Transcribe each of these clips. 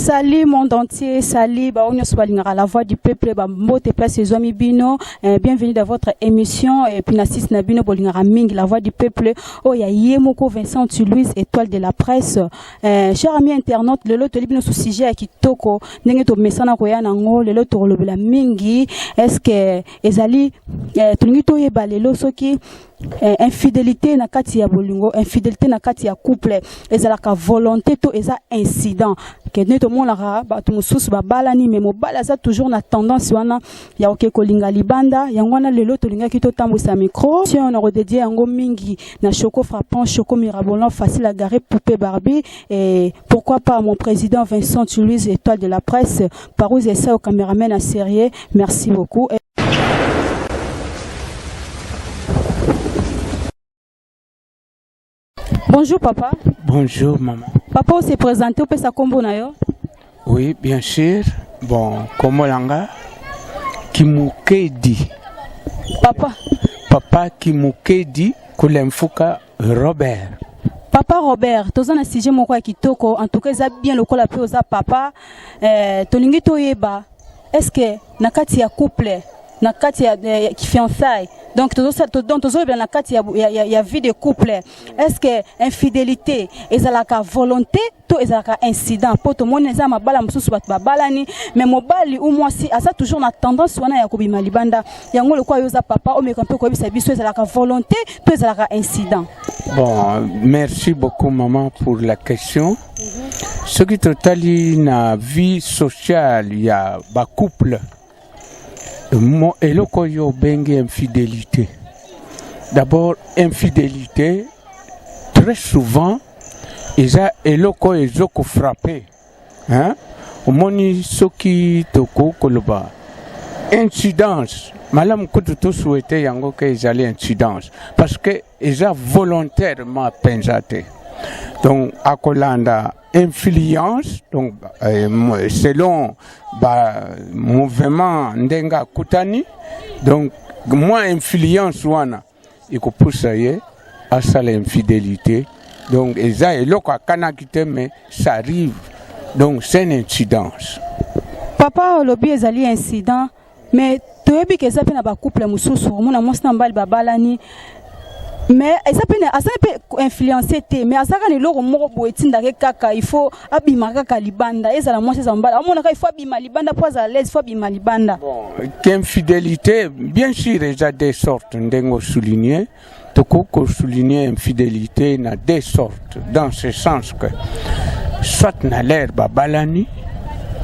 Salut monde entier, salut la voix du peuple, bienvenue dans votre émission et puis la voix du peuple. Oh ya Yemoko Vincent Louise, étoile de la presse. Chers amis internautes, le lot de sous sujet qui toko nenge to mesana ko ya nango le lot to lobela mingi est-ce que ezali tulingi to yeba lelo soki infidélité na kati ya bolingo, infidélité na kati ya couple, ezalaka volonté to eza incident que ne to monaka ba to mususu ba balani mais mobala za toujours na tendance wana ya okeko linga libanda yango wana lelo to linga kito tambusa micro si on a redédié yango mingi na choco frappant, choco mirabolant, facile à garer, poupée Barbie et pourquoi pas mon président Vincent Louise, étoile de la presse, Parouz et ça au caméraman à Sérieux, merci beaucoup. Bonjour papa. Bonjour maman. Papa, on s'est présenté au Pesa Kombo Nayo? Oui, bien sûr. Bon, Komolanga Kimukedi. Papa. Papa Kimukedi Kulemfuka Robert. Papa Robert, tous un sujet moko kitoko. En tout cas, ça bien le col oza papa. Tolingi toyeba. Est-ce que nakati ya couple, nakati ya fiançailles? Donc, tout ça, bien la carte, il y a vie de couple. Est-ce que infidélité, est-ce la volonté, tout est la incident? Pour tout le monde, ça m'a balam sous bat balani, mais mon bali ou moi si, ça toujours na tendance, on a yakobi malibanda. Yango le quoi yosa papa, on me un peu quoi ça biso, c'est la volonté, tout est la incident. Bon, merci beaucoup maman pour la question. Ce qui totali na vie sociale, il y a ba couple. Et le koyo bengue infidélité. D'abord, infidélité, très souvent, ils ont le koyo frappé. Hein? Au moni soki toko koloba. Incidence. Madame Koutou souhaitait yango qu'ils allaient incidence. Parce que ils ont volontairement pensaté. Donc, à Kolanda, influence, donc, selon mouvement Ndenga Koutani, donc, moi, influence, wana, il faut pousser à ça l'infidélité. Donc, ils ont mais ça arrive. Donc, c'est une incidence. Papa, le lobby est allé incident, mais tu as vu que ça peut être un couple, mon amour, c'est un bal babalani. Mais ça peut influencer mais ça quand il il faut abimaka kalibanda et ça la moi c'est zambala il faut abima libanda pour à l'aise faut abima libanda. Bon, qu'infidélité bien sûr il y a des sortes ndengo souligner to ko souligner infidélité na des sortes dans ce sens que soit na l'air babalani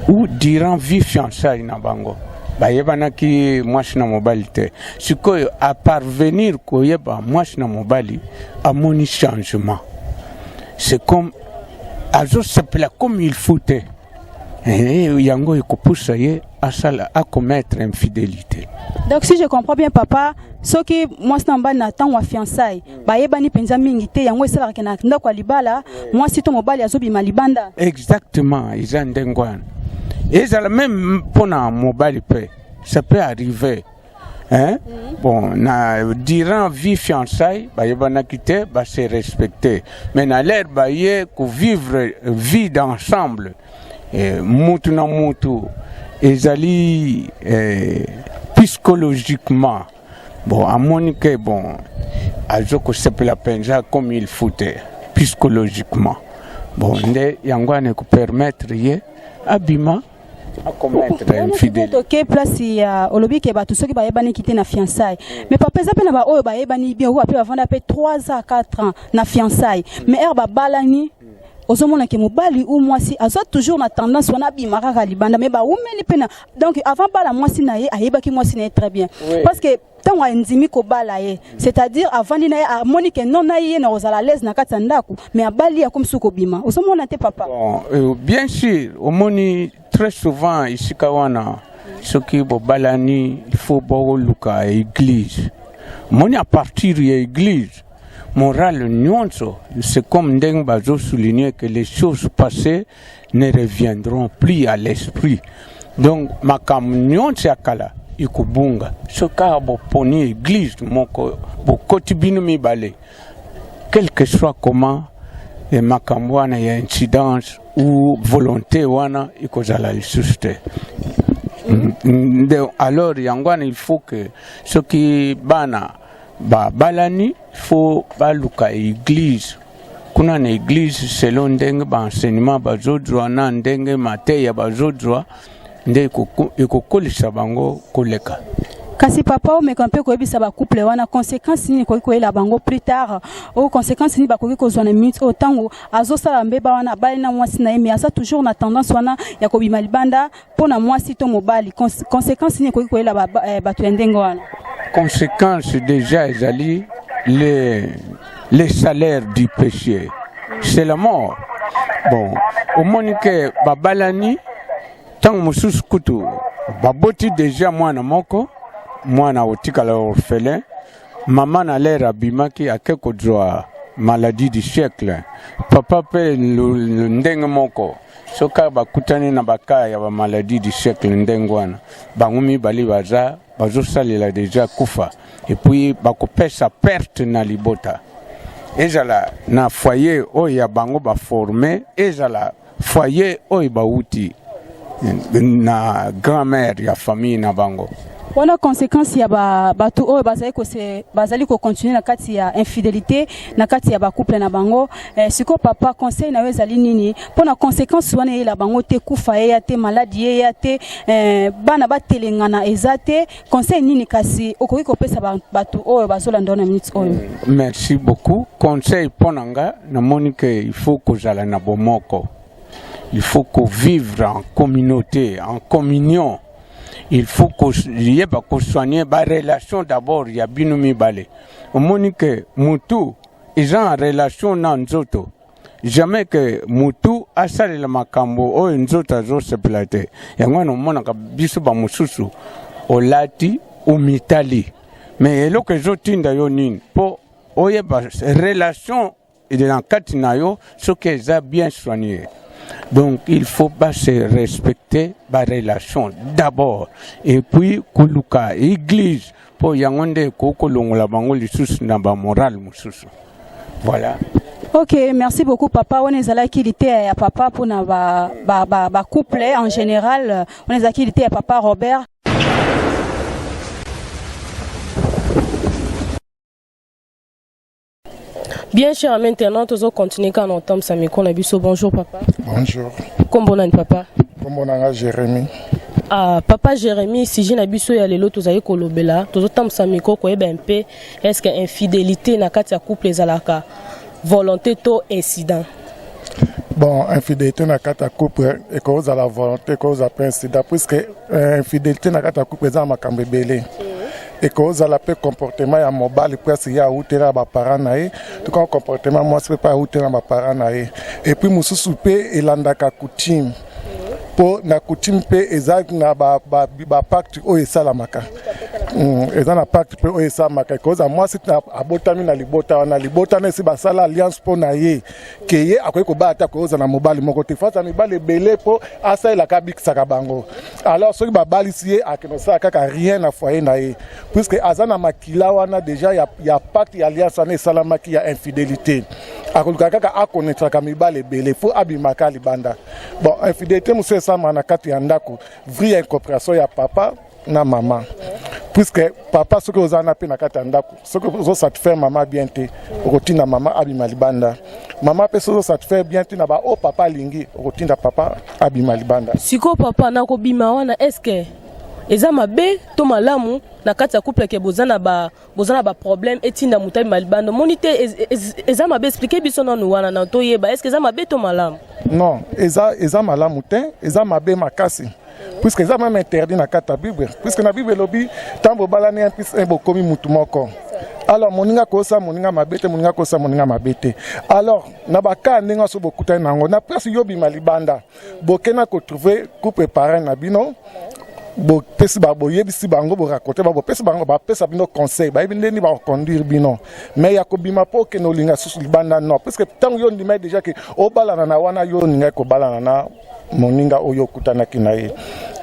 ou durant vie fiançailles na bango. Bayebana ki mwashina mobilité. Si quoi à parvenir koyeba mwashina mobili à mon changement. C'est comme azo s'appelle comme il foutait. Et yango ikopoussa ye à commettre infidélité. Donc si je comprends bien papa, ce qui moi snamba na temps wa fiançailles, bayebani penza mingi te yango esala kana ndako libala, moi si ton mobile azobi malibanda. Exactement, ils ont dengwan. Et ça même pour un mobile paix, ça peut arriver. Hein? Bon, durant vie fiançailles, c'est respecté. Mais dans l'air, vivre vie d'ensemble, moutou na moutou, ils allaient psychologiquement. Bon, à Monique, bon, à Joko c'est la peine, comme il foutait, psychologiquement. Bon, yangwane ko permettre abima à commettre infidélité. OK place ya olobi ke ba tout ceux qui ba yebani quitter na fiançailles. Mais papa za pe na ba oyo ba yebani bien ou après avant d'après 3 ans 4 ans na fiançailles. Mais ba balani ozomona ke mobali ou moi si azo toujours na tendance wana bimaka kalibanda mais ba umeli pena donc avant bala moi si na ye ayeba ki moi si na très bien. Parce que tant wa nzimi ko bala ye c'est-à-dire avant ni na Monique non na ye na ozala l'aise na kati ndaku mais abali ya comme suko bima ozomona te papa. Bon, bien sûr au moni très souvent ici kawana ce qui bo balani il faut bo luka église moni à partir de l'église morale nyonso c'est comme Ndeng Bazo souligner que les choses passées ne reviendront plus à l'esprit donc makam nyonso akala ikubunga soka bo poni église moko bo kotibino mi balé quel que soit comment et makambo wana ya incidence ou volonté wana ikozala lisusu te. Alors yangwana il faut que ceux qui bana balani il faut baluka église kuna na église selon ndenge ba enseignement bazodwa na ndenge mateya bazodwa nde ikokolisa bango koleka. Kasi papa o mekampe ko ebisa ba couple wana conséquence ni ko ela bango plus tard o conséquence ni ba ko kozwa na minute autant azosala mbeba wana bali na mwasi na yemi asa toujours na tendance wana ya ko bima libanda pona mwasi to mobali conséquence ni ko ela ba to ndengo wana. Conséquence déjà ezali les salaires du péché, c'est la mort. Bon, au monique babalani tant mususu kutu baboti déjà mwana moko mwana otikala orphelin maman na l'air abimaki akeko droit maladie du siècle papa pe ndenge moko soka bakutani na bakaya ya ba maladie du siècle ndengwana bangumi bali bazosalela déjà kufa et puis bakopesa perte na libota ezala na foyer oyo ya bango baforme ezala foyer oyo bauti na grand-mère ya famille na bango. Wana conséquence ya batu oyo bazali ko continuer na kati ya infidélité na kati ya ba couple na bango siko papa conseil na ezali nini pona conséquence wana ela bango te kufa ya te maladie ya te bana batelengana ezate conseil nini kasi okoki kopesa batu oyo bazola ndona minutes oyo. Merci beaucoup. Conseil ponanga na monique il faut kozala na bomoko. Il faut qu'on vive en communauté, en communion. Il faut qu'on soigne la relation d'abord. Il y a binumi balé. Au moment que mutu, ils ont une relation dans nzoto. Jamais que mutu a sali la makambo o nzoto azo se plate. Yango no mona ka biso ba mususu o lati ou mitali. Mais elo que zotinda yo nini po oye ba relation et dans katina yo ce que ça bien soigné. Donc il faut pas se respecter la relation d'abord et puis kuluka église pour yangonde kokolongola bango lisusu na ba moral mususu. Voilà. Ok, merci beaucoup papa. On est à l'activité à papa pour na ba couple en général. On est à l'activité à papa Robert. Bien cher amis internautes, nous continuons quand on entend Samiko Nabiso. Bonjour papa. Bonjour. Comment on papa? Comment on a Jérémy? Ah papa Jérémy, si j'ai Nabiso ya lelo tozayi kolobela, tozotam Samiko ko ebempe, est-ce que infidélité na kati ya couple ezalaka volonté to incident? Bon, infidélité na kati ya couple et cause à la volonté cause à incident puisque infidélité na kati ya couple ezala makambo ebele. Et cause à la paix comportement ya mobile presque ya outera ba parents nae tout comme comportement moi c'est pas outera ba parents nae et puis mususu pe elandaka coutume pour na coutume pe exact na ba pacte o esalamaka eza na pacte pe o esalamaka cause moi c'est na abotami na libota na si basala alliance pour na ye ke ye akoki ko bata cause na mobile moko te face na mibale belé pour asa la kabikisa bango alors ceux qui ba balisi ye akenosa kaka rien na foyer na ye puisque azana makila wana déjà ya pacte ya alliance na esalamaki ya infidélité akoluka kaka akonnetra ka mibale belé faut abimaka libanda bon infidélité monsieur sama na kati ya ndako vraie incompréhension ya papa na maman puisque papa ce que vous en avez na kati ya ndako ce que vous satisfaire maman bien te rotina maman abima libanda maman pe so satisfaire bien te na ba o papa lingi rotina papa abima libanda siko papa na ko bima wana est-ce que eza mabe to malamu na kati ya couple ke bozana ba problème etinda mutabi malibanda monite eza mabe expliquer biso na wana na to yeba est-ce que eza mabe to malamu? Non, eza malamu te eza mabe makasi puisque eza même interdit na kati ya Bible puisque na Bible lobi tambo balani un plus un bokomi mutu moko. Alors moninga kosa moninga mabete moninga kosa moninga mabete alors na baka ndenge so bokuta nango na place yobi malibanda bokena ko trouver couple parent na bino bo pesi ba bo yebisi bango bo raconter ba bo pesi bango ba pesa bino conseil ba ibinde ni ba conduire bino mais yakobima po ke no linga susu libanda non parce que tant yo ndima déjà que o balana na wana yo ninga ko balana na moninga oyo kutanaki na ye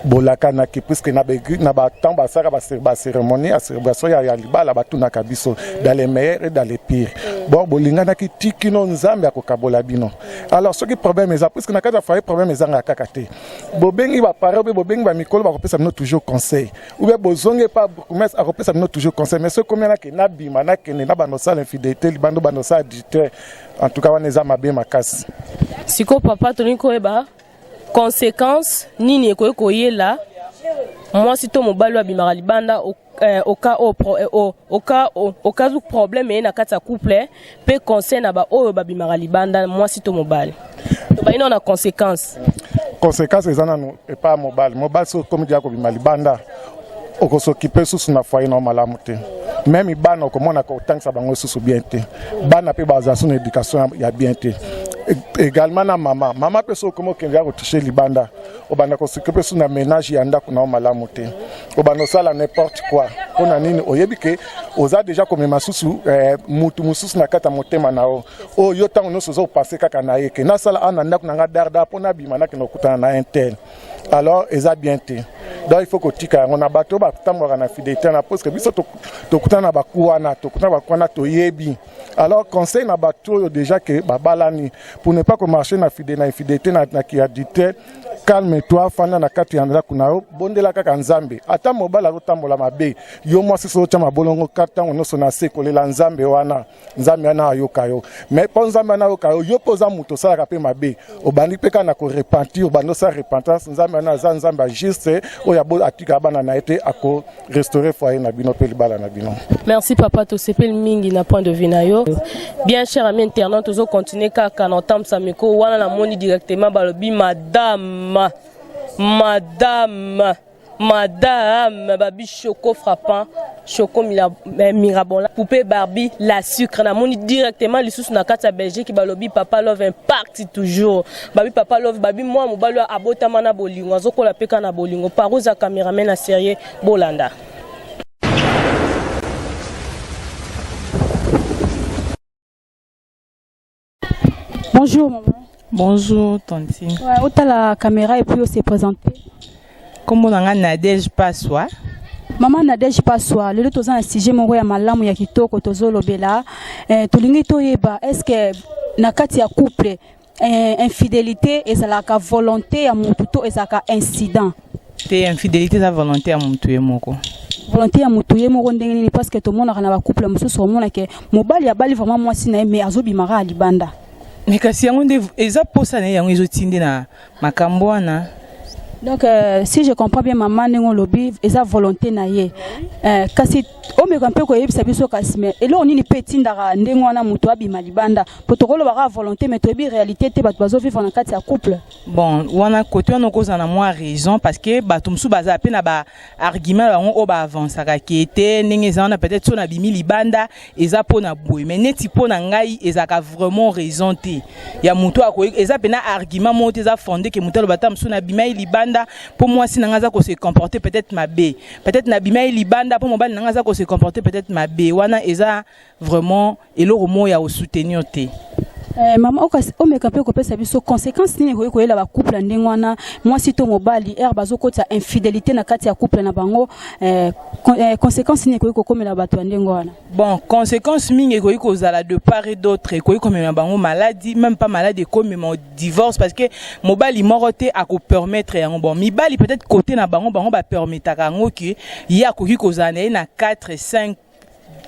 bolaka na ki puisque na ba temps ba saka ba cérémonie à célébration ya libala batunaka biso dans les meilleurs et dans les pires bon bolingana ki tikino nzambe akokabola bino. Alors ce qui problème est parce que na kata faille problème ezanga kakate bobengi ba parole bobengi ba mikolo ba kopesa bino toujours conseil ou bien bozonge pas commerce akopesa bino toujours conseil mais ce combien na ke na bima na ke na bano sala infidélité libando bano sala adultère en tout cas wana eza mabe makasi siko papa toni koyeba conséquence nini ekoyela moi si to mobali abimaka libanda au cas où problème est na kata couple peut conseil na ba oyo babimaka libanda moi si to mobali to ba ina na conséquence ezana no et pas mobali so comme dia ko bimaka libanda oko s'occuper sous na foyer na malamu te même ibana ko mona ko tangsa bango sous bien te bana pe baza son éducation ya bien te également na mama peut so comme kenga ko toucher libanda obana ko s'occuper sous na ménage ya ndako na malamu te obana sala n'importe quoi ona nini oyebi ke oza déjà comme masusu mutu mususu na kata motema nao o yo tango no sozo passer kaka na yeke na sala ana ndako na darda pona bimana ke no kutana na intel alors eza bien te donc il faut que tika on a bateau ba tamboka na fidélité na parce que biso to kutana ba kuana to yebi alors conseil na bateau déjà que babalani pour ne pas que marcher na fidélité na ki adité calme-toi fana na kati yanda kuna bondela kaka nzambe ata mobala rotambola mabe yo moi siso chama bolongo kata ono sona sekolela nzambe wana ayoka yo mais pour nzambe na yoka yo poza muto sala ka pe mabe obandi peka na ko repentir obando sa repentance nzambe na nzambe juste oya bo atika bana na été ako restaurer foyer na bino pe libala na bino. Merci papa to sepel mingi na point de vue na yo. Bien cher ami internaute ozo continuer kaka na tam samiko wana na moni directement balobi madame babi choco frappant choco mirabola poupée Barbie la sucre na moni directement les sous na kata Belgique balobi papa love impact toujours babi papa love babi moi mobalo abota mana bolingo azokola peka na bolingo paroza cameraman na série bolanda. Bonjour maman. Bonjour Tantine. Ouais, où t'as la caméra et puis on s'est présenté. Comment on a Nadège Passoa? Maman Nadège Passoa, le tout un sujet mon ya malamu ya kitoko tozolo bela. Tulingi to yeba est-ce que nakati ya couple infidélité et ça la volonté ya mutu to et ça ka incident. Te infidélité sa volonté ya mutu yemoko. Volonté ya mutu yemoko ndengeni parce que tout le monde a na couple mususu o mona ke mobali ya bali vraiment moi si na mais azobi mara libanda. Mais kasi yango nde eza posa na yango ezotindi na makambo wana. Donc si je comprends bien maman nengo lobby eza volonté na ye. Kasi o me kampe ko yebisa biso kasi mais elo nini petit ndaka ndengo wana mutu abima libanda protocole ba volonté mais to bi réalité te bato bazo vivre na kati ya couple. Bon wana côté on koza na moi raison parce que bato musu baza pe na ba argument bango o ba avancer ka kete ndenge za na peut-être so na bimi libanda eza pona boy mais neti pona ngai eza ka vraiment raison te ya mutu ako eza pe na argument mo te za fondé que mutu bata musu na bima libanda pour moi si nangaza ko se comporter peut-être ma bé peut-être na bima libanda pour mobile nangaza ko se comporter peut-être ma bé wana eza vraiment eloko mo ya soutenir te. Maman o me kampe ko pesa biso conséquence nini ko yela ba couple ndengwana moi si to mobali bazo ko ta infidélité na kati ya couple na bango conséquence nini ko komela bato ndengwana. Bon conséquence mingi ko zala de part et d'autre ko komela bango maladie même pas maladie comme mon divorce parce que mobali morote a ko permettre yango bon mibali peut-être côté na bango ba permettre kango ki ya ko zana na 4 5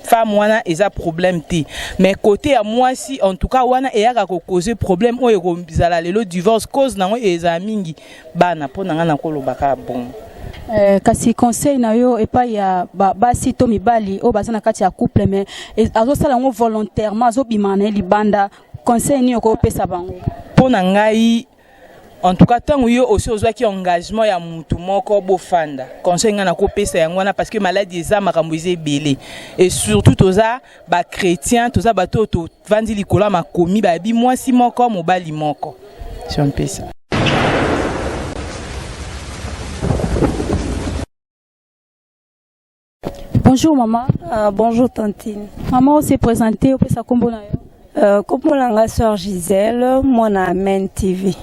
femme wana eza problème te mais côté à moi si en tout cas wana e yaka ko causer problème o yeko bizala lelo divorce cause nango eza mingi bana pona ngana ko lobaka bon kasi conseil na yo et pas ya basi to mibali o bazana kati ya couple mais azo sala ngo volontairement azo bimana libanda conseil ni ko pesa bango pona ngai. En tout cas, tant que aussi aux qui engagement ya mutu moko bofanda. Conseil ngana ko pesa yango na parce que maladie za makamboise belé et surtout toza ba chrétien toza bato to vandi likola makomi ba bi moi si moko mobali moko. Si on pesa. Bonjour maman. Bonjour Tantine. Maman on s'est présenté au pesa kombo na yo. Kombo na nga sœur Gisèle, moi na Amen TV.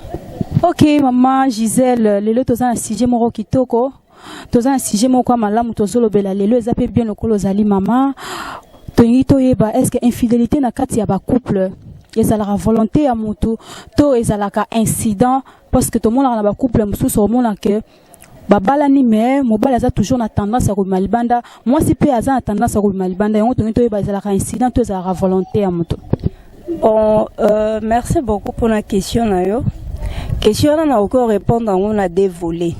Ok maman Gisèle lelo toza na sujet moko kitoko toza na sujet moko malamu tozolo bela lelo ezape bien lokolo zali maman est-ce que infidélité na kati ya ba couple ezalaka volonté ya mutu to ezalaka incident parce que tout le monde na ba couple mususu au monde que babalani mais mobali aza toujours na tendance à kobima libanda mwasi pe aza na tendance à kobima libanda yango tongi toyeba ezalaka incident to ezalaka volonté ya mutu. Bon, merci beaucoup pour la question na yo. Question on a encore répondre on a des volets.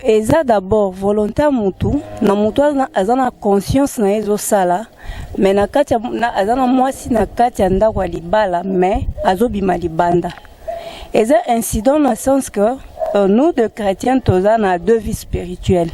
Et ça d'abord volonté à mutu na mutu azana conscience na ezo sala mais na kati na azana mwasi na kati anda kwa libala mais azobima libanda. Et ça incident dans le sens que nous de chrétiens tous on a deux vies spirituelles.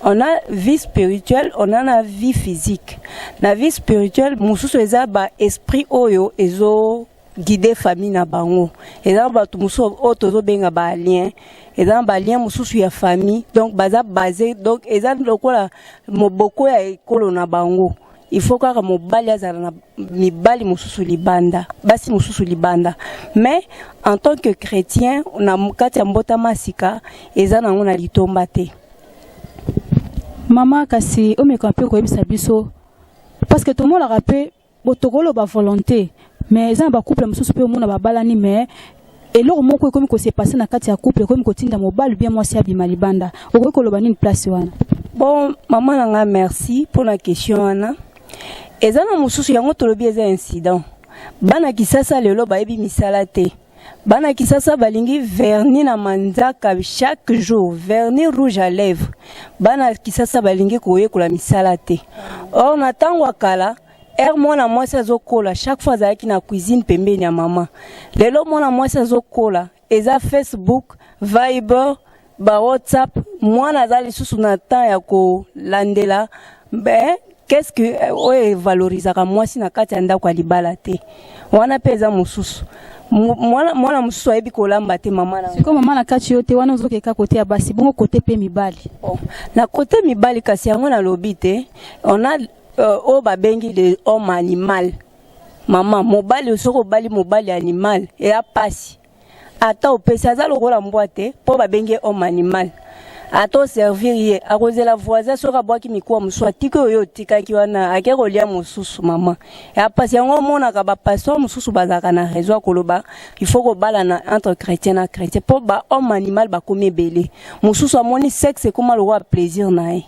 On a vie spirituelle, on a la vie physique. La vie spirituelle, mususu eza ba esprit oyo ezo guider famille na bango. Eza ba mususu otozo benga ba lien. Eza ba lien mususu ya famille. Donc baza basé donc eza lokola moboko ya ekolo na bango. Il faut que mobali azala na mibali mususu libanda. Basi mususu libanda. Mais en tant que chrétien, on a kati ya mbota masika eza na ngona litomba te. Maman kasi omeka pe ko yebisa biso parce que tout le monde a rappelé botokolo ba volonté mais ça ba couple mususu pe omona ba balani mais et lors moko comme ko s'est passé na kati ya couple comme ko tinda mobile bien moi si abima libanda okoko loba ni place wana. Bon maman nanga merci pour la question wana ezana mususu yango tolobi eza incident bana kisasa lelo ba yebi misala te. Bana kisasa balingi vernis na manzaka chaque jour, vernis rouge à lèvres. Bana kisasa balingi koye kula misala te. Or na tango akala, mwana mwasi azokola chaque fois azalaki na cuisine pembeni ya mama. Lelo mwana mwasi azokola, eza Facebook, Viber, ba WhatsApp, mwana azali susu na temps ya ko landela. Ben qu'est-ce que oye valorisaka mwasi na kati ya ndako ya libala te. Wana peza mususu. Mwana mususu ayebi kolamba te mama na. Siko mama na kati yote wana ozokeka kote ya basi bongo kote pe mibali. Na kote mibali kasi yango na lobi te. On a o babengi le homme animal. Mama mobali osoko bali mobali animal e a pasi. Ata opesa za lokola mbwate po babengi homme animal. Ato servir ye akozela voisin soka bwaki mikuwa muswa tiko oyo tikaki wana akeko lia mususu mama ya pasi yango mona ka ba pasteur mususu bazaka na raison koloba il faut ko bala na entre chrétien na chrétien po ba homme animal ba komi belé mususu amoni sexe comme le roi plaisir nae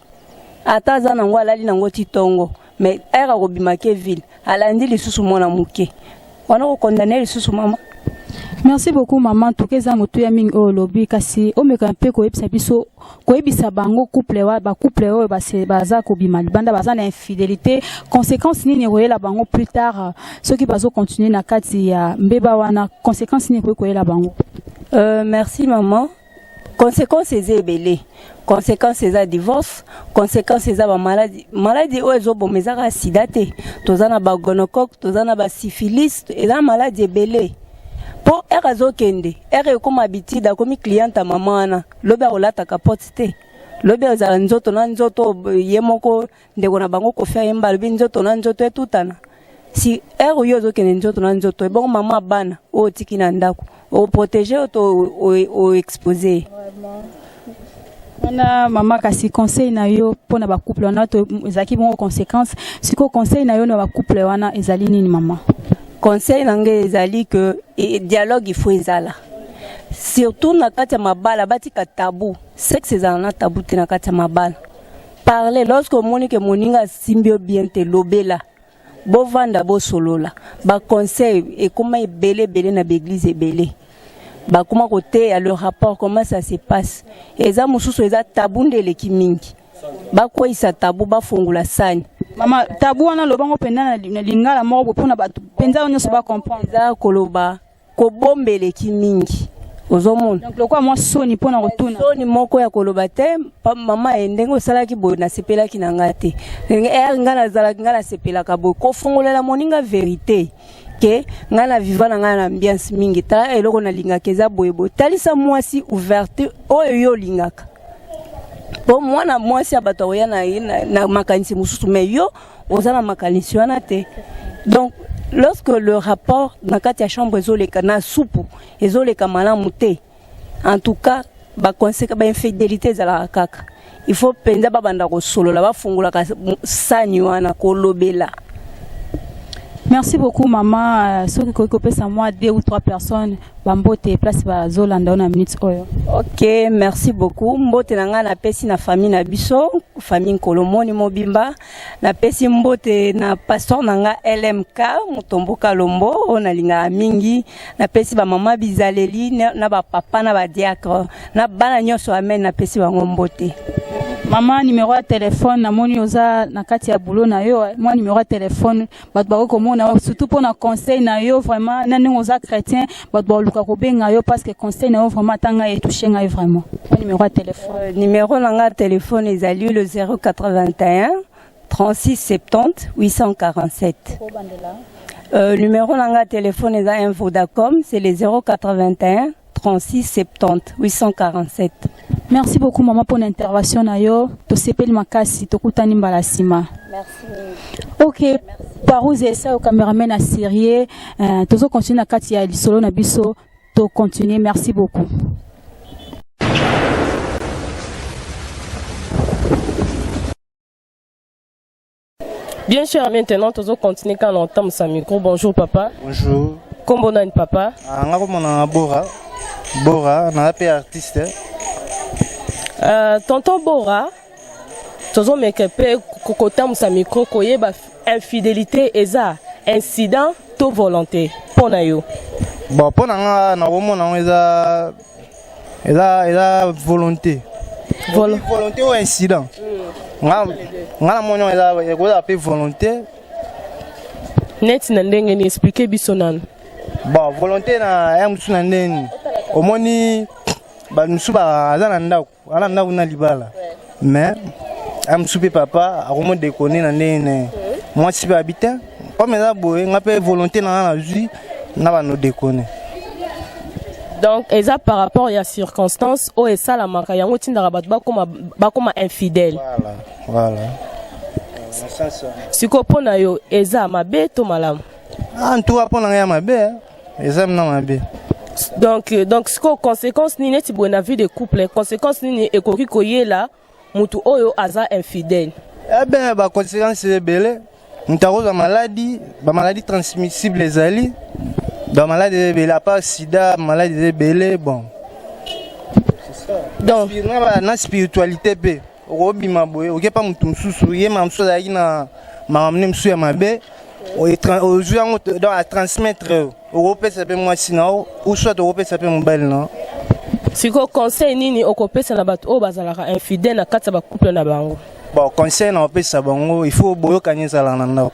ata za nango alali nango titongo mais era ko bimake ville alandi lisusu mona muke wana ko condamner lisusu mama. Merci beaucoup maman tukeza moto ya mingi o lobi kasi o meka mpe ko yebisa biso ko yebisa bango couple wa ba couple o baza ko bima libanda baza na infidélité conséquence nini royela bango plus tard ceux qui bazo continuer na kati ya mbeba wana conséquence nini ko yela bango. Merci maman. Conséquences ezebele. Conséquences eza divorce, conséquences eza ba maladie o ezo bomezaka sida te. Tozana ba gonocoque, tozana ba syphilis, eza maladie ebele. Po erazo kende comme habitude comme cliente mama wana lobe olata capote te lobe za nzoto na nzoto yemoko ndeko na bango ko fa yemba lobe nzoto na nzoto etutana si yo zo kende nzoto na nzoto e bon mama bana o tiki na ndako o protéger o exposer. Wana mama kasi conseil na yo pona ba couple wana to ezaki bon conséquence siko conseil na yo na ba couple wana ezali nini mama? Conseil nange ezali que dialogue il faut ezala surtout na kati ya mabala batika tabou sexe ezala na tabou te na kati ya mabala parler lorsque monique moninga simbio bien te lobela bovanda bo solola ba conseil et comment ebele na l'église ebele ba comment côté à le rapport comment ça se passe eza mususu eza tabou ndele kimingi ba ko isa tabou ba fongula sani. Mama tabu wana lobango penda na lingala moko pona batu penza onyo so ba comprendre za koloba ko bombele kimingi ozomona donc lokwa moi soni pona rotuna soni moko ya koloba te mama endengo salaki boy na sepela ki na ngate ngala zala ngala sepela ka boy ko fongolela moninga vérité ke ngala vivana ngala ambiance mingi ta eloko na linga keza boyebo talisa mwasi ouverte oyo yo lingaka. Bon moi na moi si abato ya na makanisi mususu mais yo ozana makanisi wana te. Donc lorsque le rapport na kati ya chambre ezoleka na soupe ezoleka malamu te en tout cas ba conséquence ba infidélité za la kaka il faut penza babanda ko solo la ba fungula ka sani wana ko lobela. Merci beaucoup maman. Ceux qui occupent ça moi 2 ou 3 personnes bambote place ba zolanda na minute oyo. OK, merci beaucoup. Mbote nanga na pesi na famille na biso, famille Kolomoni Mobimba. Na pesi mbote na pasteur nanga LMK Mutomboka Lombo, ona linga mingi. Na pesi ba mama Bizaleli na ba papa na ba diacre. Na bana nyoso amen na pesi ba ngombote. Maman numéro de téléphone na moni oza na kati ya boulot na yo moi numéro de téléphone bat ba ko mona surtout pour na conseil na yo vraiment na ningo oza chrétien bat ba luka ko benga yo parce que conseil na yo vraiment tanga et toucher nga vraiment numéro de téléphone numéro na téléphone ezali le 081 36 70 847 numéro na téléphone eza un Vodacom c'est le 081 36 70 847. Merci beaucoup maman pour l'intervention na yo to sepeli makasi to kutani mbala sima. Merci. OK, parouze ça au cameraman à Syrie tozo continuer na kati ya lisolo na biso to continuer. Merci beaucoup. Bien cher, maintenant tozo continuer quand on entend sa micro. Bonjour papa. Bonjour. Comment on papa? Nga comme on Bora, on a appelé artiste. Tonton Bora, tozo mekepe kokota musa micro koye ba infidélité eza incident to volonté pour na yo. Bon pour nga na womo na eza volonté. Volonté ou incident. Nga na monyo eza ko appelé volonté. Net na ndenge ni expliquer biso nan. Bon volonté na ya musu na ndeni. Omoni ba musu ba azana ndako. Ala ndako na libala. Mais am soupe papa a comment déconner na ndene. Moi si ba habiter comme ça boy nga pe volonté na vie na ba no déconner. Donc eza par rapport à circonstance o esa la maka yango tindaka bato ba koma infidèle. Voilà. Siko pona yo eza mabe to malamu. En tout cas pona ya mabe eza na mabe. Donc siko conséquence ni neti bona vie de couple conséquence ni ekoki koyela mutu oyo aza infidèle. Eh ben ba conséquence belé mutakoza maladie transmissible ezali dans maladie belé à part sida maladie belé bon. C'est ça. Donc na spiritualité pe obima boye oké pas mutu mususu ye mamso zaki na mamne musu ya mabe o jouer dans à transmettre Europe ça peut moi sinon ou soit Europe ça peut mon belle non. Si ko conseil nini okopesa na bato o bazalaka infidèle na kati ba couple na bango. Bon conseil na opesa bango il faut boyo kanyeza la nanda.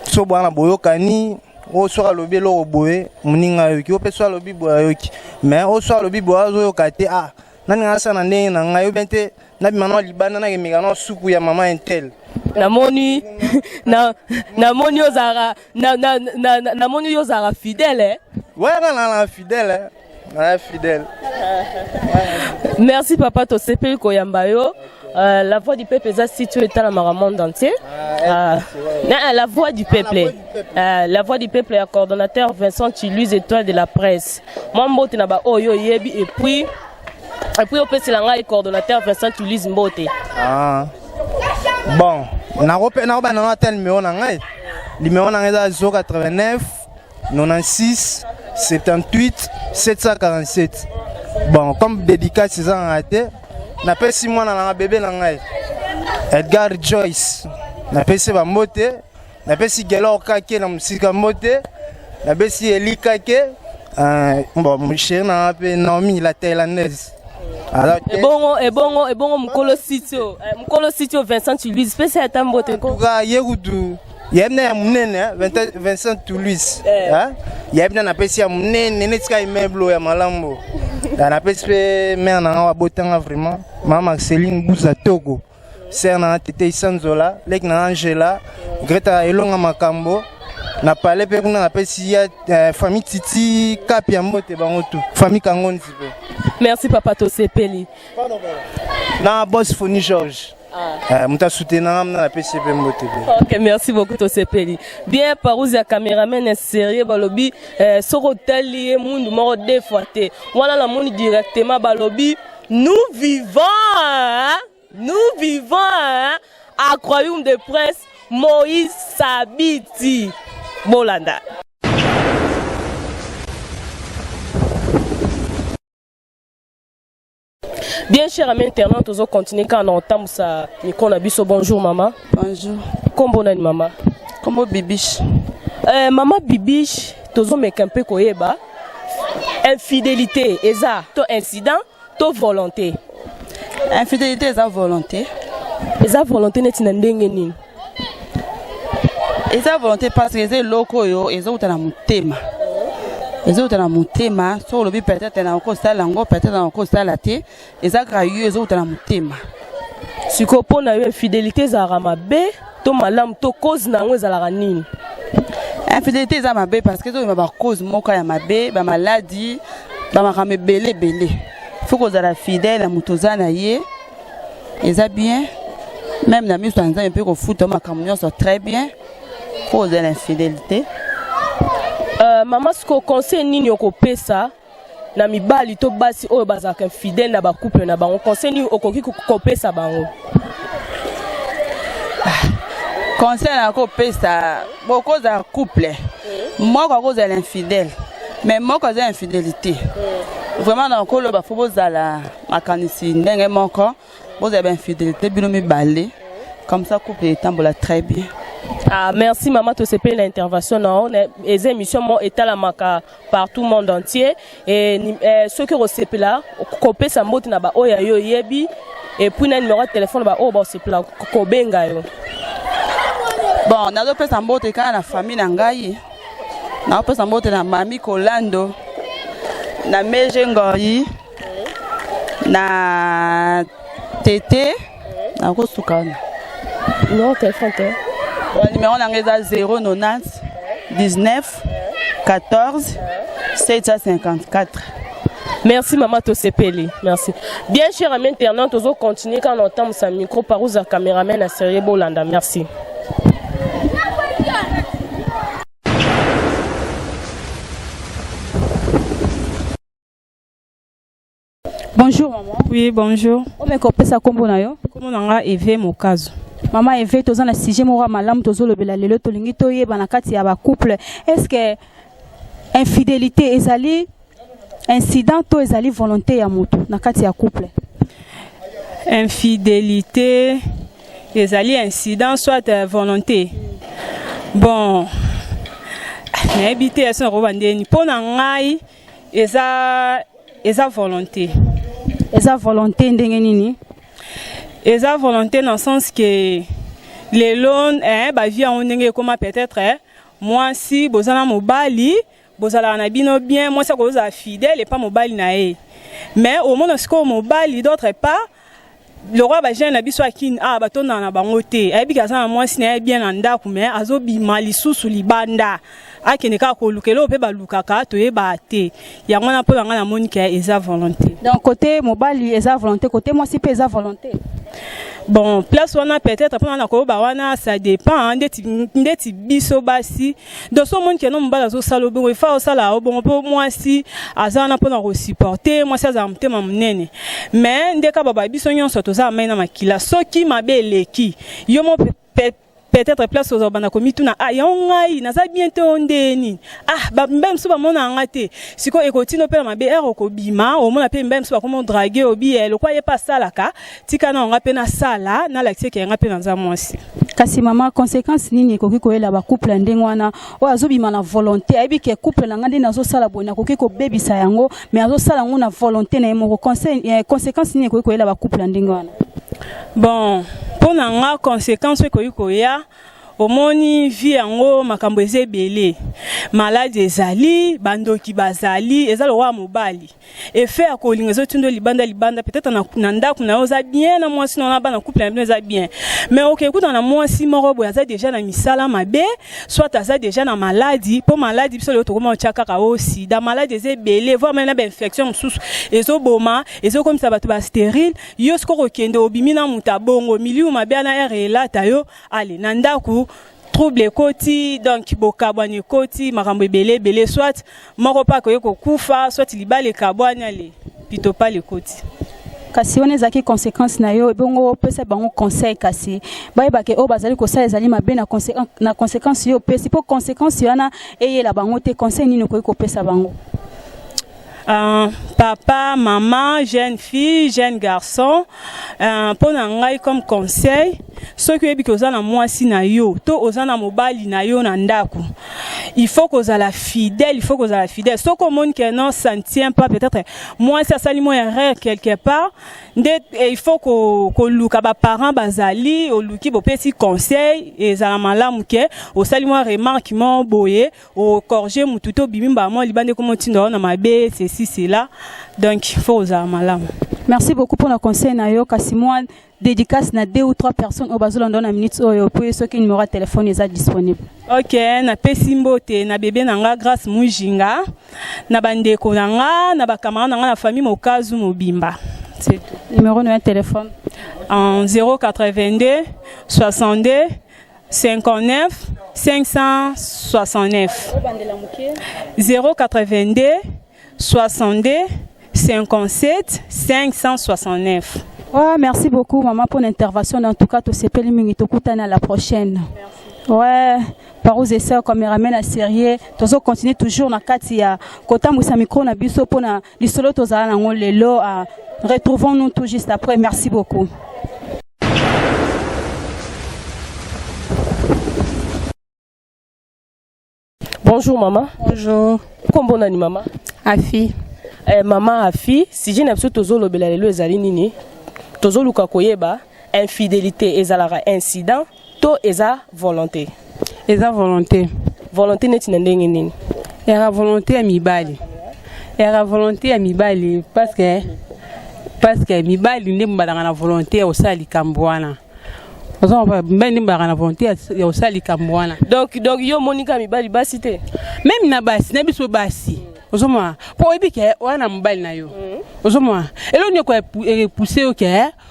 So bwana boyo kani o soit lobi lo boye muninga yoki opesa lobi boyo yoki mais o soit lobi boyo zo yokate ah nani ngasa na ndenge na ngayo bente na bimano libana na kemikano suku ya mama intel. Namoni ozara fidèle. Ouais, non, fidèle. Fidèle. Merci papa to sepeli koyambayo. La voix du peuple est située dans le monde entier. La voix du peuple. La voix du peuple est coordonnateur Vincent Chiluise Étoile de la presse. Moi mbote na ba oyo yebi et puis au peuple là coordonnateur Vincent Chiluise mbote. Ah. Bon, na tel numéro na ngai. Numéro na ngai 089 96 78 747. Bon, comme dédicace c'est ça raté. Na pesi moi na bébé na ngai. Edgar Joyce. Na pesi ba moté, na pesi Gelo Kake na musika moté. Na pesi Eli Kake. Bon, mon cher na pe Naomi la thaïlandaise. Et bon, Mukolo Sitio Vincent Toulouse, spécial Tambote. Kuga Yerudu. Yemna ya munene Vincent Toulouse. Yemna na pesi ya munene netika immeuble ya malambo. Na pesi mère na wa botanga vraiment. Maman Marceline Bouza Togo. Sœur na Tete Sanzola, lek na Angela, Greta Elonga Makambo. Na palais pe kuna na pesi ya famille Titi Kapia Mbote bangotu. Famille Kangon tipe. Merci papa to sepeli. Pardon. Na boss Foni Georges. Muta soutenir na PCP Mbote. OK, merci beaucoup to sepeli. Bien parouze ya cameraman sérieux balobi soko tali mundu moko deux fois té. Wana la mundi directement balobi nous vivons nous vivons à Royaume de Prince Moïse Sabiti Bolanda. Bien cher amis internautes, nous continuons quand on entame ça. Bonjour maman. Bonjour. Comment on maman? Comment Bibiche? Maman Bibiche, tozo mekampe koyeba. Infidélité, eza to incident, to volonté. Infidélité eza volonté. Eza volonté neti na ndenge nini? Eza volonté parce que eza loko yo, eza utana mutema. Eza utana mutema, so lobi peut-être na ko sala ngo, peut-être na ko sala te, eza grayu eza utana mutema. Siko pona yo infidélité za ramabe, to malam to cause na ngo ezalaka nini? Infidélité eza mabe parce que zo ba cause moko ya mabe, ba maladie, ba makame belé. Faut qu'on soit fidèle à mutozana ye. Eza bien. Même la mise en un peu au foot, ma communion soit très bien. Faut de l'infidélité. Maman, ce qu'on conseille nini au pesa na mibali to basi o bazaka fidèle na ba couple na ba on conseille ni au koki ko pesa bango. Conseil na ko pesa beaucoup de couple. Moi quoi cause de l'infidèle. Mais moi cause de l'infidélité. Vraiment dans ko lo ba faut bozala makanisi ndenge moko vous avez infidélité bino mi balé comme ça couple tambola très bien. Ah, merci maman to se paye l'intervention non les émissions mon état la maka partout le monde entier et ceux qui recevent là copé sa mbote na ba oya yo yebi et puis na numéro de téléphone ba o ba se pla ko benga yo. Bon na do pesa mbote kana na famille na ngai na pesa mbote na mami Kolando na meje ngoi na tété na ko sukana. Non téléphone te. Le numéro est 090 19 14 754. Merci maman Tosepeli. Merci. Bien cher ami internaute, nous continuer quand on entend sa micro par où sa caméraman à Série Bolanda. Merci. Bonjour maman. Oui, bonjour. On me copie ça comme bonayo. Comment on a élevé mon cas? Maman Eve toza na sujet moko malamu tozolobela lelo tolingi toyeba na kati ya ba couple est-ce que infidélité ezali incident to ezali volonté ya moto na kati ya couple? Infidélité ezali incident soit volonté. Bon n'habité son robandeni pona ngai eza volonté. Eza volonté ndenge nini? Eza volonté dans le sens que les loans ba vie en ndenge comme peut-être moi si bozana mobali bozala na bino bien moi ça koza fidèle et pas mobali na e mais au moment où mobali d'autre part le roi ba jeune na biso akine ba tona na bango te ayebi kaza moi si na bien na ndako mais azobi mali susu libanda akene ka ko lukelo pe ba lukaka to e ba te ya ngwana po ngana moni ka eza volonté donc côté mobali eza volonté côté moi si pe eza volonté. Bon, place on a peut-être pendant la koba wana ça dépend ndeti biso basi de ce monde qui non mbala zo salo bo fa o sala o bon po moi si azana pendant ko supporter moi ça za mtema mnene mais ndeka baba biso nyonso to za maina makila soki mabeleki yo mo peut-être place aux bana komi tuna yongai na za bientôt ndeni ba même so ba mona ngate siko ekotino pe mabe ero ko bima o mona pe même so ba komo draguer obi le kwa ye pas sala ka tika na nga pe na sala na laxé ke nga pe na za mwasi kasi mama conséquence nini ekoki koyela ba couple ndenge wana o azobima na volonté ayebi ke couple na ngandi nazo sala boina koki ko bebisa yango mais azo sala ngo na volonté na yemo conséquence nini ekoki koyela ba couple ndenge wana? Bon pour nga conséquence ekoki koya omoni vie yango makambo ezebele malade ezali bandoki bazali ezali roi mobali effet akolinga ezotundo libanda peut-être na ndako na oza bien na mwasi na bana couple na eza bien mais okekuta na mwasi moko boya za déjà na misala mabe soit aza déjà na maladie pour maladie biso le tokoma ochaka ka aussi da maladie ezebele voire même na infection mususu ezoboma ezokomisa bato ba stérile yo skoro kende obimi na mutabongo milieu mabe na air elata yo ale na ndako trouble koti donc bokabwani koti makambo ebele soit moko pa ko kufa soit libale kabwani ale pito pa le koti kasi on ezaki conséquence na yo bongo pesa bango conseil kasi bayeba ke o bazali ko sa ezali mabe na conséquence yo pesi po conséquence yana eyela bango te conseil nini ko pesa bango. Papa, maman, jeune fille, jeune garçon, pour n'engager comme conseil, ceux qui ont besoin de moi si na yo, to ozana mobali na yo nandaku. Il faut que la fidèle, il faut que la fidèle. Ceux qui monde qui non s'en tient pas peut-être moi ça sali moi erreur quelque part. Il faut que luka ba parents bazali, au luki bo petit conseil et za malamu ke, au sali moi remarque mon boye, au corriger mututo bimba moi libande comme tindo na mabe c'est là. Donc il faut za malamu. Merci beaucoup pour le conseil nayo kasi moi dédicace na 2 ou 3 personnes au bazolo dans la minute oyo pour ceux qui numéro de téléphone est disponible. OK, na pesimbote na bébé nanga grâce mujinga na bandeko nanga na ba camarade nanga na famille mokazu mobimba. C'est tout. Numéro de téléphone en 082 62 59 569 082 62 57 569. Ouais, merci beaucoup maman pour l'intervention. En tout cas, tu sais pas à la prochaine. Merci. Ouais, par aux essais comme ramène à sérieux, tu vas continuer toujours na katia. Kota musa micro na biso pour na lisolo tozala na ngolelo. Retrouvons-nous tout juste après. Merci beaucoup. Bonjour maman. Bonjour. Comment nani maman? Afi. Maman Afi, si j'ai n'absolu tozolo belalelo ezali nini? Tozolo kakoyeba infidélité ezalara incident to eza volonté. Eza volonté. Volonté neti na ndenge nini? Era volonté ya mibali. Era volonté ya mibali parce que mibali nde mbadanga na volonté ya osali kambwana. Ozo mbani mbadanga na volonté ya osali kambwana. Donc yo monika mibali basi te. Même na basi na biso basi. Ozoma po ebike wana mbali na yo. Ozoma elo nyoko pousser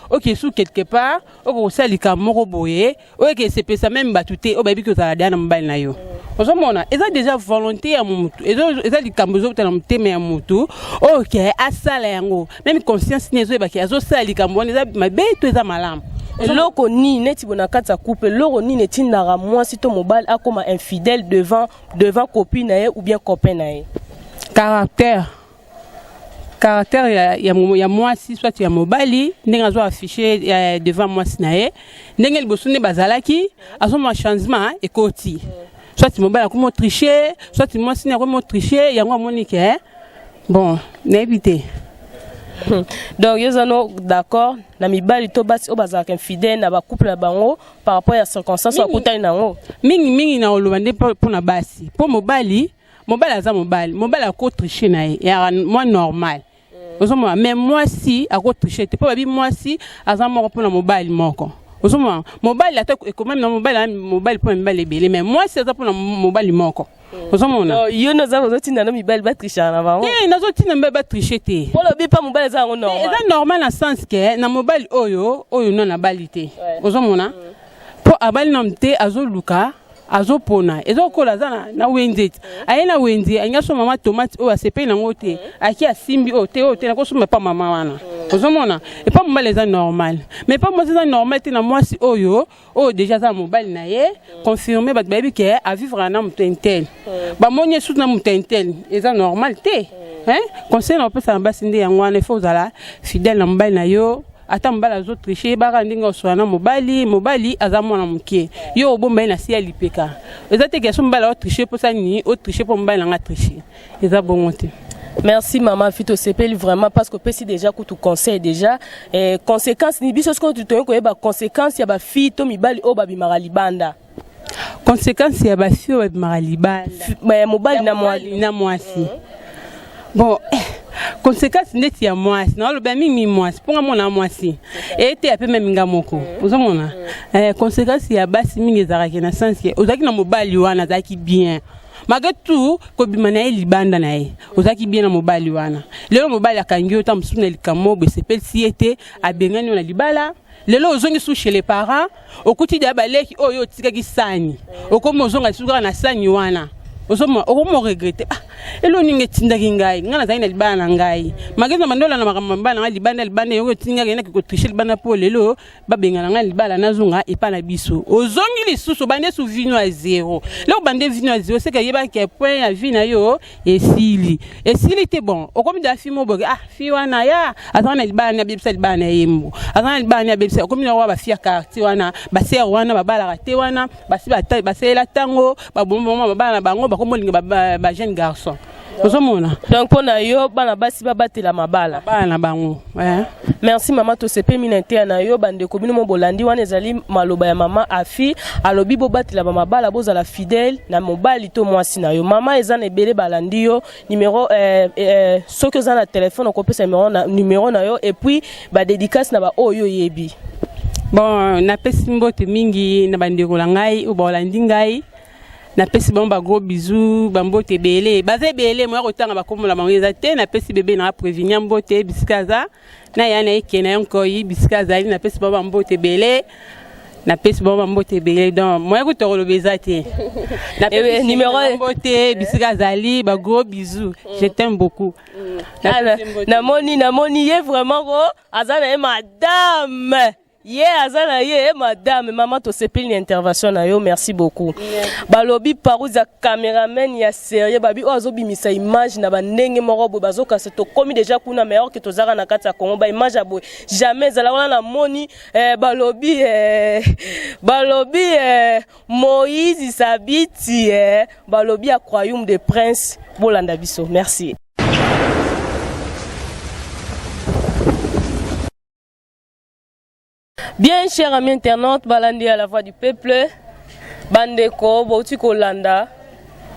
OK sous quelque part oko salika moko boye OK c'est pesa même batute o babiki ozala dana mbali na yo. Ozomona eza déjà volonté ya mutu eza likambozo tena mteme ya mutu OK asala yango même conscience nezo ebaki azo salika mbona eza mabeto eza malamu. Loko ni neti bonakata couple loko ni neti ndara mwasi to mobile akoma infidèle devant copine na ye ou bien copain na ye. Caractère ya mwasi soit ya mobali ndenge azo afficher devant mwasi na ye ndenge liboso ne bazalaki azo ma changement ekoti soit mobali akomo tricher soit mwasi na akomo tricher yango monique bon na éviter. Donc ils sont d'accord na mibali to basi o bazaka infidèle na ba couple na bango par rapport à circonstances ou kutani nango mingi na olobande pour na basi pour mobali aza mobali ako tricher na ye ya moi normal ozoma mais moi si ako tricher te po babi moi si aza moko pour na mobali moko ozoma mobali ata ko même na mobali pour mobali belé mais moi si aza pour na mobali moko ozoma yo naza ozotinda na mibali ba tricher na bango nazo tinda ba tricher te pour le pa mobali za ngo normal eza normal na sens que na mobali oyo non na balité ozoma po abali namte azoluka azopona ezokola zana na wenzeti ayena wenzi anyaso mama tomate o asepe na ngote aki asimbi o te na kosoma pa mama wana ozomona et pas mobali eza normal mais pas moi eza normal te na mwasi oyo déjà za mobali na ye confirmer bat baby ke a vivre na mutentel ba monye sous na mutentel eza normal te conseil na pesa mbasi ndi yango wana faut zala fidèle na mobali na yo ata mbala zo tricher baka ndinga oswana mobali azamona mukie yo obomba na sia lipeka ezate ke so mbala o tricher pour ça ni o tricher pour mbala nga tricher eza bongote. Merci maman Fito Sepeli vraiment parce que pesi déjà que tu conseil déjà conséquences ni biso ce que tu toyo ko ba conséquences ya ba fille to mibali o ba bimara libanda conséquences ya ba fille o ba bimara libanda mais mobali na mwasi bon conséquence ndeti ya mwasi na loba mimi mwasi ponga mona mwasi ete ape même ngamoko uzomona conséquence ya basi mingi ezaraki na sens que ozaki na mobali wana zaki bien malgré tout ko bimana libanda na ye ozaki bien na mobali wana lelo mobali akangi ota msuna likamo be sepel siete abengani na libala lelo ozongi sous chez les parents okuti da baleki oyo tikaki sani okomo ozonga suka na sani wana osoma okomo regretter elo ninge tinda kingai ngana zaina libana ngai mageza mandola na makambana ngai libana yo tinga ngena ko tricher libana po lelo babenga ngai libala nazunga epana biso ozongi lisusu bande sou vino à zéro là bande vino à zéro c'est que yeba ke point ya vino yo esili te bon okomi da fimo boge fi wana ya azana libana bibisa libana yembo azana libana bibisa okomi na ba fia quartier wana ba ser wana babala rate wana basi basela tango babombo babala bango bakomolinga ba jeune garçon ozomona donc pona yo bana basi babatela mabala bana bango merci mama to sepe minete na yo bande ko bino mo bolandi wana ezali maloba ya mama afi alobi bo batela mabala bozala fidèle na mobali to mwasi na yo mama ezana ebele balandi yo numéro soki oza na téléphone okopesa numéro na yo et puis ba dédicace na ba oyo yebi bon na pesi mbote mingi na bandeko la ngai o bolandi ngai na pesi ba gros bisous bambote belé bazé belé moi kotanga bakomola mangeza te na pesi bébé na prévenir mbote bisikaza na yana ikena yankoyi bisikaza na pesi bambote belé na pesi bambote belé donc moi ko beza te na pesi numéro mbote bisikaza ali ba gros bisous je t'aime beaucoup na moni ye vraiment go azana madame azana madame maman to sepeli intervention na yo merci beaucoup balobi parouza cameraman ya sérieux babi azobimisa image na bandenge moko bazoka se to komi déjà kuna meilleur que tozara na kati ya Congo ba image abo jamais zala wana na moni balobi Moïse Sabiti balobi a royaume de prince bolanda biso merci. Bien, chers amis internautes, balandi à la voix du peuple, bandeko, bauti kolanda,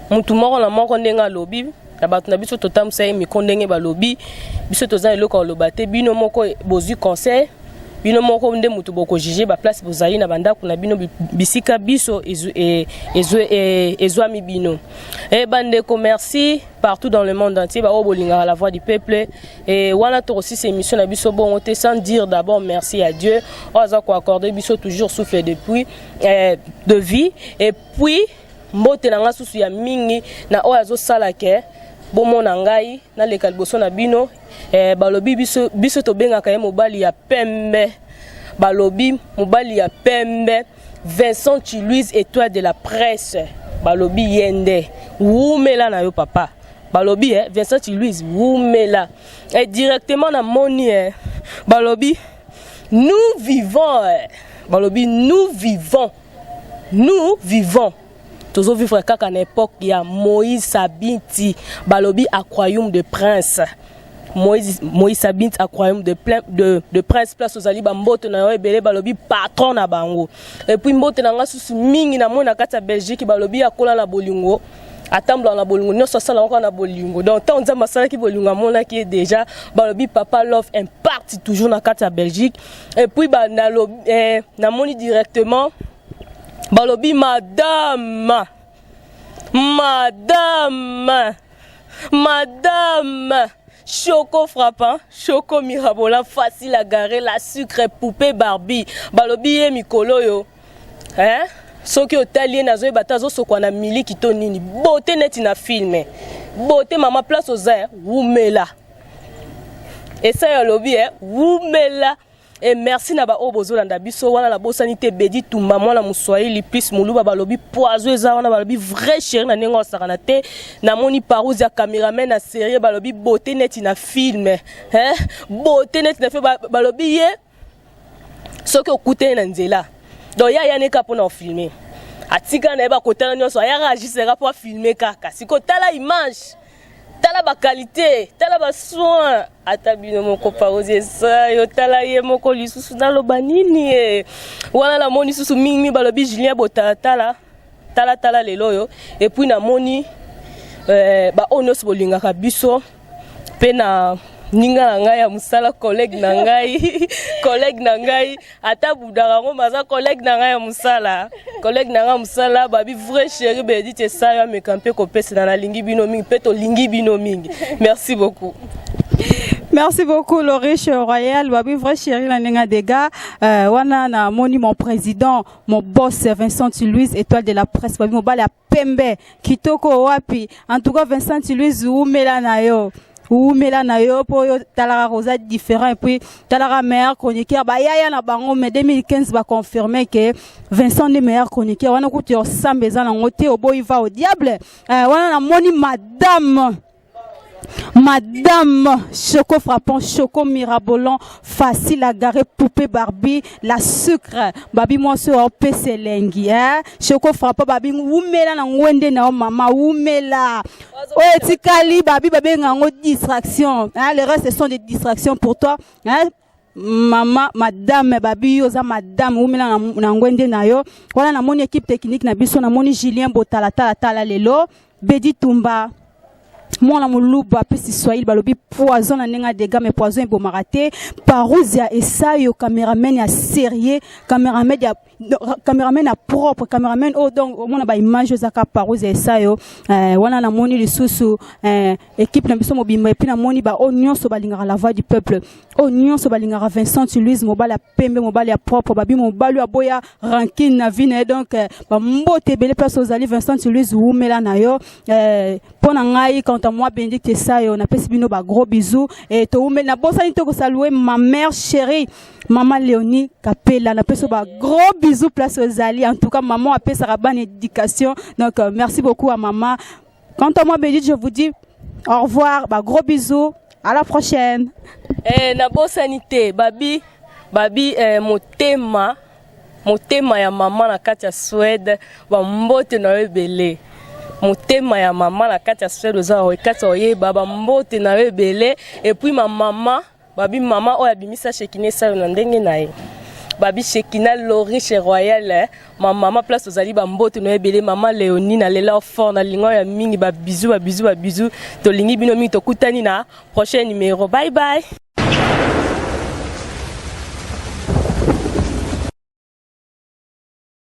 mutu moko na moko ndenga lobi, na batu na biso totam sa mi kondenge ba lobi, biso tozana eloko lobate, bino moko bozu conseil, bino moko nde mutu boko juger ba place bozali na banda kuna bino bisika biso ezwami bino. Et bandeko, merci partout dans le monde entier ba obolinga à la voix du peuple et wana to aussi ces émissions na biso bon sans dire d'abord merci à Dieu oza ko accorder biso toujours souffle de vie et puis mbote na nga susu ya mingi na ozo sala ke bomo na ngai na le kalboso na bino balobi biso to benga ka mobali ya pembe balobi mobali ya pembe Vincent Louise étoile de la presse balobi yende wumela na yo papa balobi Vincent Louise wumela et directement na moni balobi nous vivons balobi nous vivons tozo vivre kaka na époque ya Moïse Sabiti balobi à royaume de prince Moïse Sabint à royaume de prince place aux ali bamboto na yo ebele balobi patron na bango et puis mbote na nga susu mingi na mona kata Belgique balobi akola na bolingo atambla na bolingo nyonso sala encore na bolingo donc tant nzamba sala ki bolingo mona qui est déjà balobi papa love impact toujours na kata Belgique et puis ba na lobi na moni directement balobi madame Choco frappant, Choco mirabola, facile à garer, la sucre poupée Barbie. Balobi mikolo yo. Soki otali nazo batazo sokwa na mili kitonini. Beauté net na filme. Beauté mama place aux airs, wumela. Et ça yo lobi wumela. Et merci na ba obozolanda biso wana la bosanité bedi tumba mwana muswahili plus muluba balobi poizo eza wana balobi vrai chéri na nengo sakana te na moni parouze ya cameraman na série balobi beauté net na film beauté net na fait balobi ye soki okute na nzela donc ya ne ka pona filmer atika na ba kotana nyoso ya réagissera pour filmer kaka siko tala image tala ba qualité tala ba soin atabino moko parouze ça yo tala ye moko lisusu na loba nini wana la moni susu mingi balobi Julien botala tala lelo yo et puis na moni ba onos bolinga ka biso pe na ninga na ngai ya musala collègue na ngai ata budara ngo maza collègue na ngai ya musala babi vrai chéri bedi te sa ya me camper ko pesa na lingi bino mingi peto lingi bino mingi merci beaucoup. Merci beaucoup, le riche royal. Babi, vrai chéri, la nenga des gars. Wana na moni mon président, mon boss, Vincent Louise, étoile de la presse. Babi, mo bala pembe, kitoko wapi. En tout cas, Vincent Louise, oumela na yo. Oumela na yo, po yo, talara rosa différent. Et puis, talara meilleur chroniqueur. Ba, ya na bango, mais 2015 va confirmer que Vincent est meilleur chroniqueur. Wana kouti yo sambeza na ngote, obo, il va au diable. Wana na moni Madame Choco frappant, Choco mirabolant, facile à garer, poupée Barbie, la sucre, babi moi sur PC lengi, hein, Choco frappant, babi oumela na ngwende na mama oumela, oh tikali babi ngango distraction, hein, le reste ce sont des distractions pour toi, hein. Mama, madame, babi, oza madame, oumela na ngwende na yo, voilà na mon équipe technique na biso na moni Julien Botala tala lelo, Bedi Tumba. Moi la muluba pesi Swahili balobi poison na nenga dega mais poison bo marate parousia et ça yo caméraman ya sérieux caméraman ya propre caméraman oh donc mona ba image zaka parousia et ça yo wana na moni lisusu équipe na biso mobimba et puis na moni ba oignon so balinga la voix du peuple oignon so balinga Vincent Louise mobala pembe mobala ya propre babi mobala aboya ranking na vine donc ba mbote bele place aux ali Vincent Louise oumela na yo pona ngai quand moi Bénédicte Sayo na pesi bino ba gros bisous et to oumela na bosani to ko saluer ma mère chérie maman Léonie Kapela na pesi ba gros bisous place aux ali en tout cas maman a pesi raban éducation donc merci beaucoup à maman. Quant à moi Bénédicte je vous dis au revoir ba gros bisous à la prochaine. Na bosanité babi motema ya maman na kati ya Suède ba mbote na ebele motema ya maman na kati ya Suède za kati oyeba ba mbote na ebele et puis ma maman babi maman oya bimisa Shekina sa na ndenge na ye babi Shekina Lori chez Royal ma maman place ozali ba mbote na ebele maman Léonie na lela fort na lingo ya mingi ba bisous to lingi bino mingi to kutani na prochain numéro bye bye.